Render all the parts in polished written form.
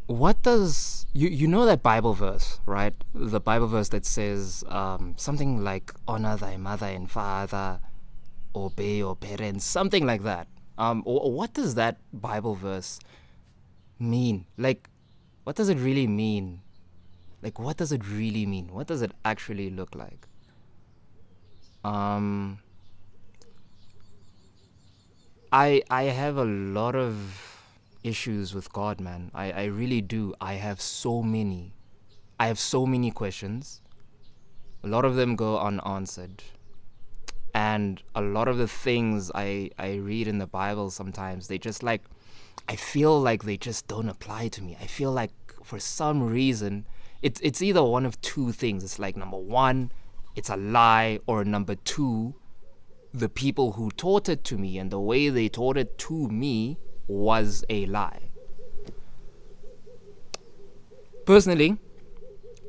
What does you know that Bible verse, right? The Bible verse that says something like honor thy mother and father, obey your parents, something like that. What does that Bible verse mean? Like, what does it really mean? Like, what does it really mean? What does it actually look like? Um, I have a lot of issues with God, man. I really do. I have so many. I have so many questions. A lot of them go unanswered. And a lot of the things I read in the Bible sometimes, they just like, I feel like they just don't apply to me. I feel like for some reason, it's either one of two things. It's like number one, it's a lie, or number two, the people who taught it to me and the way they taught it to me was a lie. Personally,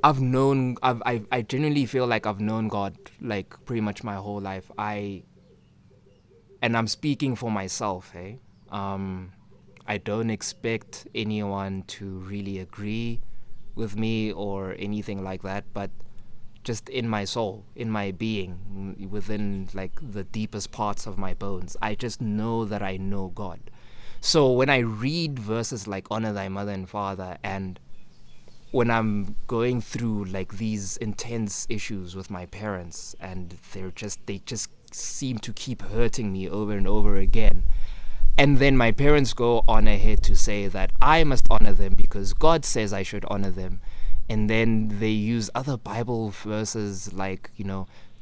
I genuinely feel like I've known God like pretty much my whole life. And I'm speaking for myself, hey. Um, I don't expect anyone to really agree with me or anything like that, but just in my soul, in my being, within like the deepest parts of my bones, I just know that I know God. So when I read verses like honor thy mother and father, and when I'm going through like these intense issues with my parents, and they just seem to keep hurting me over and over again, and then my parents go on ahead to say that I must honor them because God says I should honor them. And then they use other Bible verses like,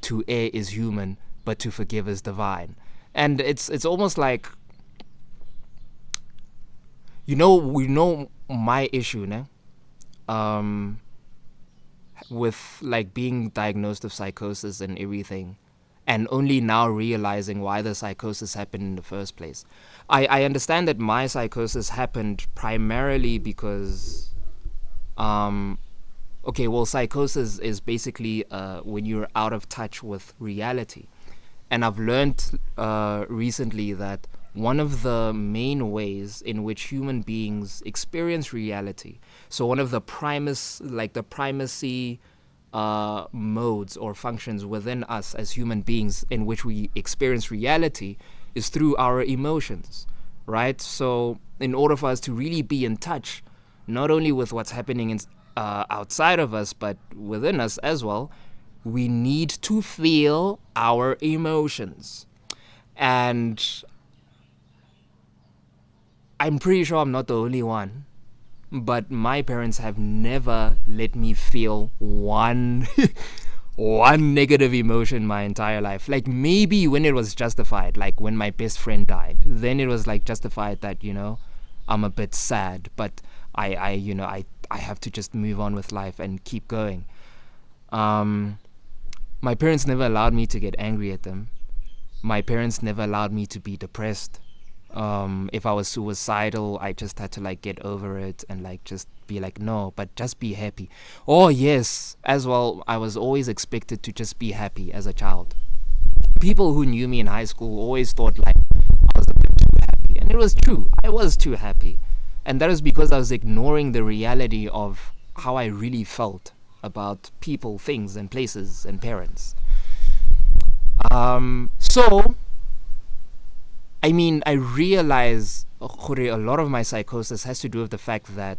to err is human, but to forgive is divine. And it's almost like, we know my issue, ne? Um, with like being diagnosed with psychosis and everything, and only now realizing why the psychosis happened in the first place. I understand that my psychosis happened primarily because okay, well, psychosis is basically when you're out of touch with reality. And I've learned recently that one of the main ways in which human beings experience reality, so one of the the primacy modes or functions within us as human beings in which we experience reality, is through our emotions, right? So, in order for us to really be in touch, not only with what's happening outside of us, but within us as well, we need to feel our emotions. And I'm pretty sure I'm not the only one, but my parents have never let me feel one one negative emotion my entire life. Like maybe when it was justified, like when my best friend died, then it was like justified that, I'm a bit sad, but I have to just move on with life and keep going. Um, my parents never allowed me to get angry at them. My parents never allowed me to be depressed. If I was suicidal, I just had to like get over it and like just be like, no, but just be happy. Oh yes, as well, I was always expected to just be happy as a child. People who knew me in high school always thought like I was a bit too happy, and it was true. I was too happy, and that is because I was ignoring the reality of how I really felt about people, things, and places and parents. So I mean, I realize a lot of my psychosis has to do with the fact that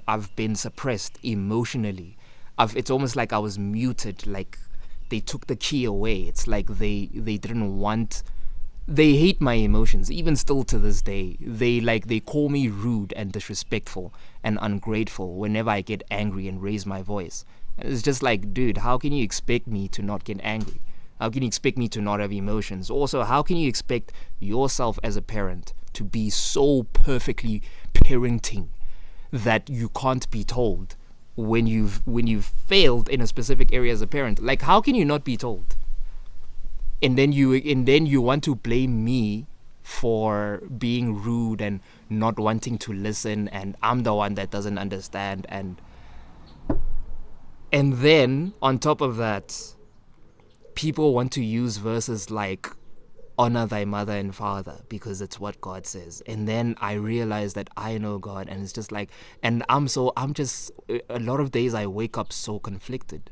I've been suppressed emotionally. It's almost like I was muted, like they took the key away. It's like they didn't want. They hate my emotions, even still to this day. They call me rude and disrespectful and ungrateful whenever I get angry and raise my voice. And it's just like, dude, how can you expect me to not get angry? How can you expect me to not have emotions? Also, how can you expect yourself as a parent to be so perfectly parenting that you can't be told when you've failed in a specific area as a parent? Like, how can you not be told? And then you want to blame me for being rude and not wanting to listen, and I'm the one that doesn't understand. And then on top of that, people want to use verses like honor thy mother and father because it's what God says. And then I realized that I know God, and it's just like, and I'm just, a lot of days I wake up so conflicted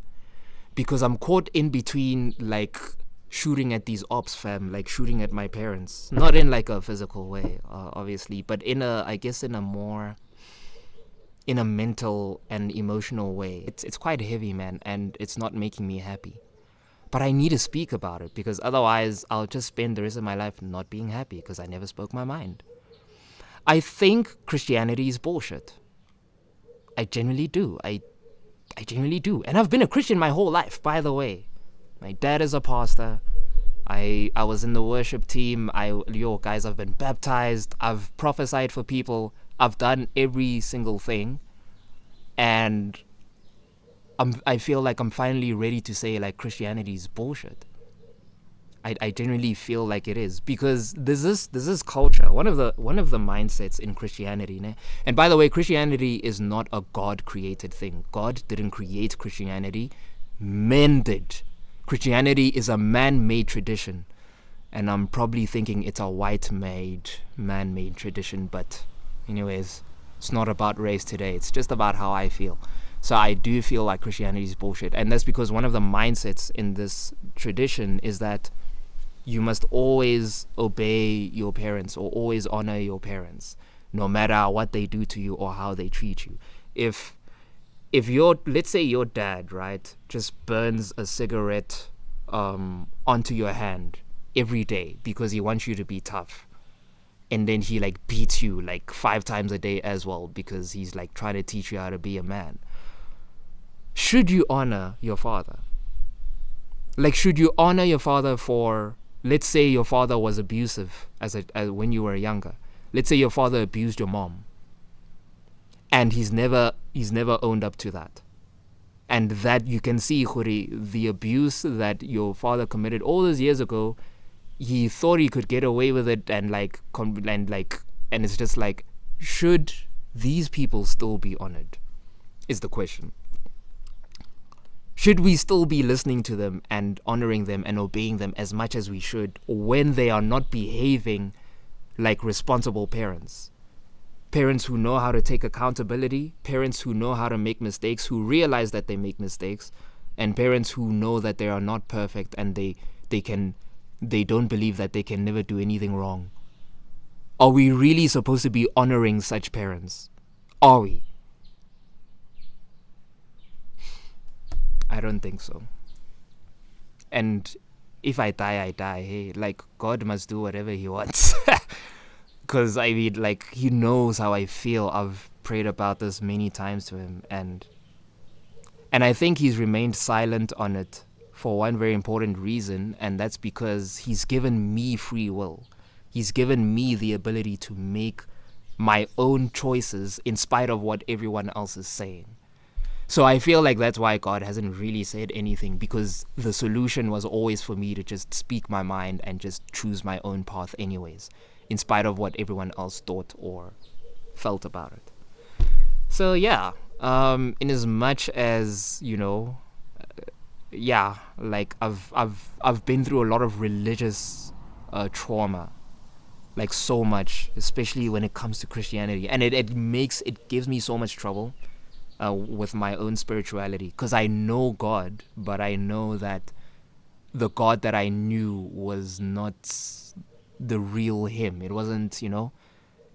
because I'm caught in between, like, shooting at these ops, fam, like shooting at my parents, not in like a physical way, obviously, but in a, I guess, in a more, in a mental and emotional way. It's quite heavy, man, and it's not making me happy. But I need to speak about it because otherwise I'll just spend the rest of my life not being happy because I never spoke my mind. I think Christianity is bullshit. I genuinely do. I genuinely do. And I've been a Christian my whole life, by the way. My dad is a pastor. I was in the worship team. Guys, I've been baptized. I've prophesied for people. I've done every single thing. And I feel like I'm finally ready to say, like, Christianity is bullshit. I genuinely feel like it is, because this is culture. One of the mindsets in Christianity, né? And by the way, Christianity is not a God created thing. God didn't create Christianity. Men did. Christianity is a man-made tradition, and I'm probably thinking it's a white-made, man-made tradition. But anyways, it's not about race today. It's just about how I feel. So I do feel like Christianity is bullshit, and that's because one of the mindsets in this tradition is that you must always obey your parents or always honor your parents, no matter what they do to you or how they treat you. If let's say your dad, right, just burns a cigarette onto your hand every day because he wants you to be tough, and then he like beats you like 5 times a day as well because he's like trying to teach you how to be a man, should you honor your father? Like, should you honor your father for, let's say your father was abusive as when you were younger. Let's say your father abused your mom, and he's never owned up to that. And that you can see, Khuri, the abuse that your father committed all those years ago, he thought he could get away with it, and it's just like, should these people still be honored? Is the question. Should we still be listening to them and honoring them and obeying them as much as we should when they are not behaving like responsible parents? Parents who know how to take accountability, parents who know how to make mistakes, who realize that they make mistakes, and parents who know that they are not perfect and they don't believe that they can never do anything wrong. Are we really supposed to be honoring such parents? Are we? I don't think so. And if I die, I die. Hey, like, God must do whatever he wants. Because, I mean, like, he knows how I feel. I've prayed about this many times to him. And I think he's remained silent on it for one very important reason. And that's because he's given me free will. He's given me the ability to make my own choices in spite of what everyone else is saying. So I feel like that's why God hasn't really said anything, because the solution was always for me to just speak my mind and just choose my own path anyways, in spite of what everyone else thought or felt about it. So yeah, in as much as, you know, like I've been through a lot of religious trauma, like so much, especially when it comes to Christianity, and it gives me so much trouble. With my own spirituality, because I know God, but I know that the God that I knew was not the real him. It wasn't, you know,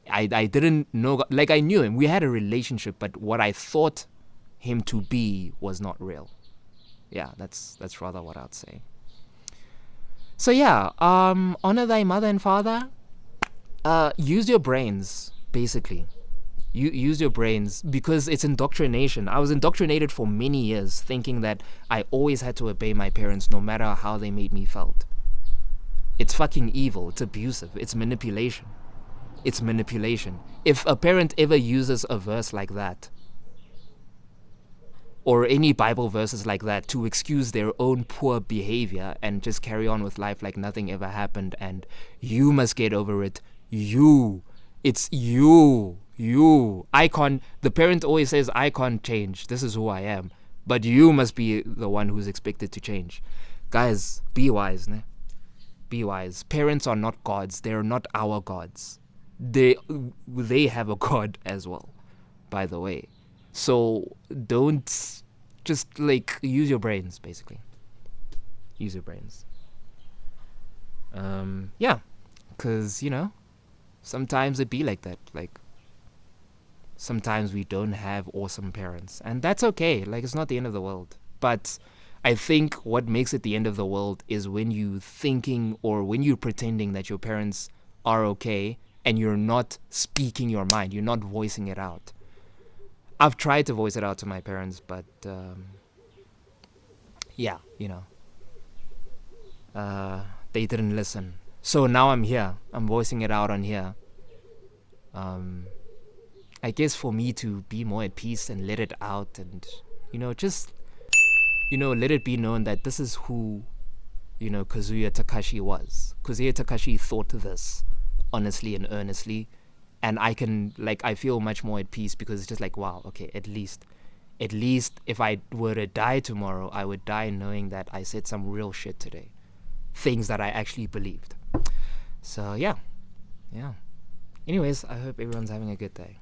I didn't know God. Like, I knew him, we had a relationship, but what I thought him to be was not real. Yeah, that's rather what I'd say. So yeah, honor thy mother and father. Use your brains, basically. You use your brains, because it's indoctrination. I was indoctrinated for many years thinking that I always had to obey my parents no matter how they made me felt. It's fucking evil. It's abusive. It's manipulation. It's manipulation. If a parent ever uses a verse like that, or any Bible verses like that, to excuse their own poor behavior and just carry on with life like nothing ever happened, and you must get over it, it's you. The parent always says, I can't change. This is who I am. But you must be the one who's expected to change. Guys, be wise, ne? Be wise. Parents are not gods. They're not our gods. They have a god as well, by the way. So don't just like use your brains, basically. Use your brains. Yeah, because sometimes it be like that. Like sometimes we don't have awesome parents, and that's okay. Like it's not the end of the world. But I think what makes it the end of the world is when you thinking or when you're pretending that your parents are okay and you're not speaking your mind. You're not voicing it out. I've tried to voice it out to my parents, but yeah, they didn't listen. So now I'm here. I'm voicing it out on here. Um, I guess for me to be more at peace and let it out and, just, let it be known that this is who, Kazuya Takashi was. Kazuya Takashi thought this honestly and earnestly. And I feel much more at peace because it's just like, wow, okay, at least if I were to die tomorrow, I would die knowing that I said some real shit today. Things that I actually believed. So, yeah. Anyways, I hope everyone's having a good day.